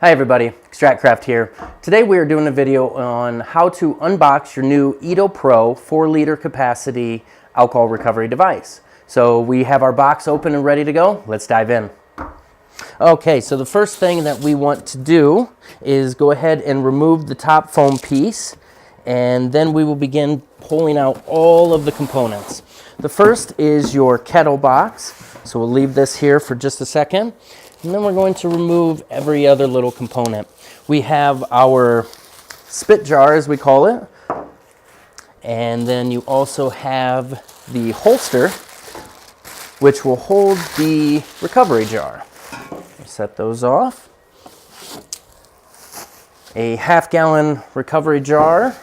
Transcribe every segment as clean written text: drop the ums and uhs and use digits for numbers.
Hi everybody, ExtractCraft here. Today we are doing a video on how to unbox your new EtOH Pro 4-liter capacity alcohol recovery device. So we have our box open and ready to go. Let's dive in. Okay, so the first thing that we want to do is go ahead and remove the top foam piece, and then we will begin pulling out all of the components. The first is your kettle box. So we'll leave this here for just a second. And then we're going to remove every other little component. We have our spit jar, as we call it. And then you also have the holster, which will hold the recovery jar. Set those off. A half-gallon recovery jar.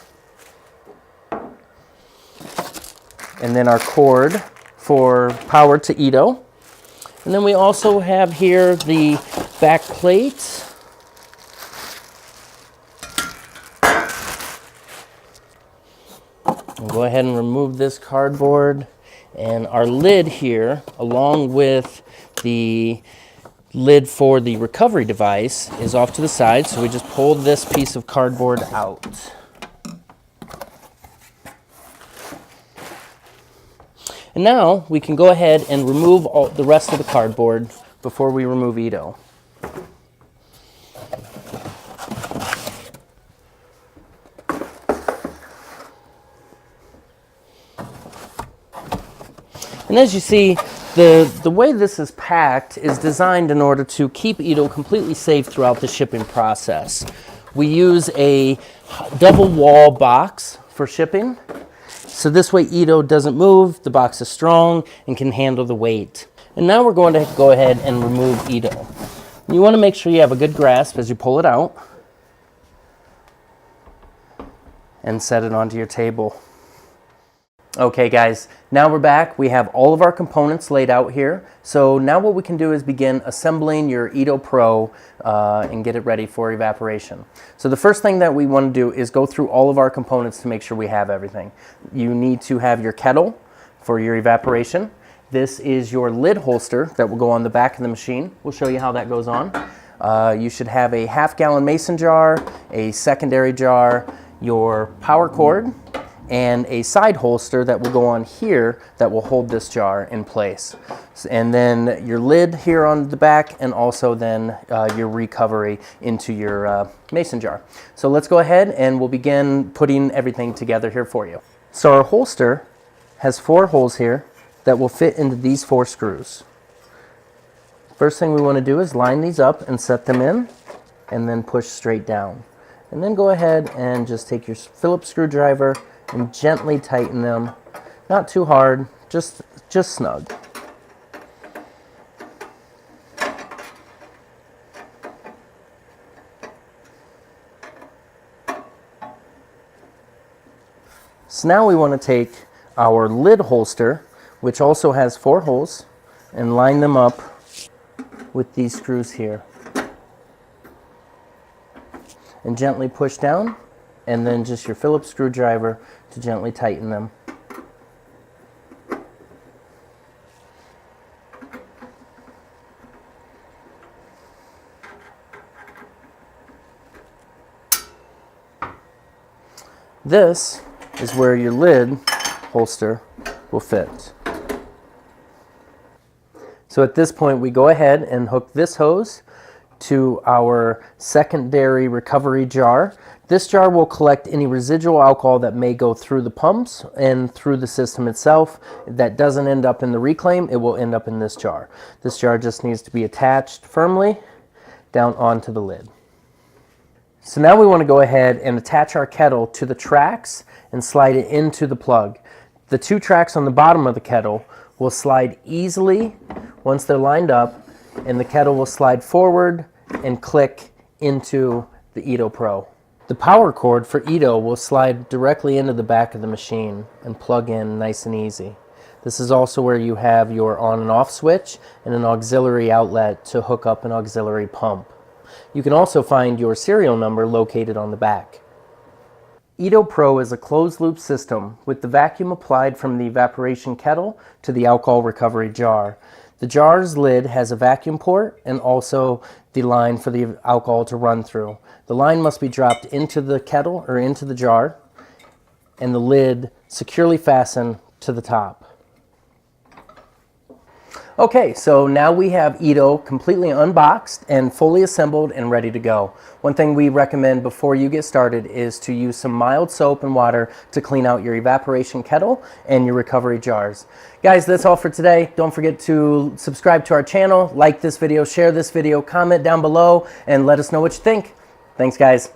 And then our cord for power to EtOH. And then we also have here the back plate. We'll go ahead and remove this cardboard. And our lid here, along with the lid for the recovery device, is off to the side. So we just pulled this piece of cardboard out. And now we can go ahead and remove all the rest of the cardboard before we remove EtOH. And as you see, the way this is packed is designed in order to keep EtOH completely safe throughout the shipping process. We use a double wall box for shipping. So this way EtOH doesn't move, the box is strong and can handle the weight. And now we're going to go ahead and remove EtOH. You want to make sure you have a good grasp as you pull it out and set it onto your table. Okay guys, now we're back. We have all of our components laid out here. So now what we can do is begin assembling your EtOH Pro and get it ready for evaporation. So the first thing that we want to do is go through all of our components to make sure we have everything. You need to have your kettle for your evaporation. This is your lid holster that will go on the back of the machine. We'll show you how that goes on. You should have a half-gallon mason jar, a secondary jar, your power cord, and a side holster that will go on here that will hold this jar in place. And then your lid here on the back, and also then your recovery into your mason jar. So let's go ahead and we'll begin putting everything together here for you. So our holster has 4 holes here that will fit into these 4 screws. First thing we want to do is line these up and set them in, and then push straight down. And then go ahead and just take your Phillips screwdriver and gently tighten them. Not too hard, just snug. So now we want to take our lid holster, which also has 4 holes, and line them up with these screws here. And gently push down, and then just your Phillips screwdriver to gently tighten them. This is where your lid holster will fit. So at this point we go ahead and hook this hose to our secondary recovery jar. This jar will collect any residual alcohol that may go through the pumps and through the system itself. That doesn't end up in the reclaim, it will end up in this jar. This jar just needs to be attached firmly down onto the lid. So now we want to go ahead and attach our kettle to the tracks and slide it into the plug. The 2 tracks on the bottom of the kettle will slide easily once they're lined up, and the kettle will slide forward and click into the EtOH Pro. The power cord for EtOH will slide directly into the back of the machine and plug in nice and easy. This is also where you have your on and off switch and an auxiliary outlet to hook up an auxiliary pump. You can also find your serial number located on the back. EtOH Pro is a closed-loop system with the vacuum applied from the evaporation kettle to the alcohol recovery jar. The jar's lid has a vacuum port and also the line for the alcohol to run through. The line must be dropped into the kettle or into the jar, and the lid securely fastened to the top. Okay, so now we have EtOH completely unboxed and fully assembled and ready to go. One thing we recommend before you get started is to use some mild soap and water to clean out your evaporation kettle and your recovery jars. Guys, that's all for today. Don't forget to subscribe to our channel, like this video, share this video, comment down below, and let us know what you think. Thanks, guys.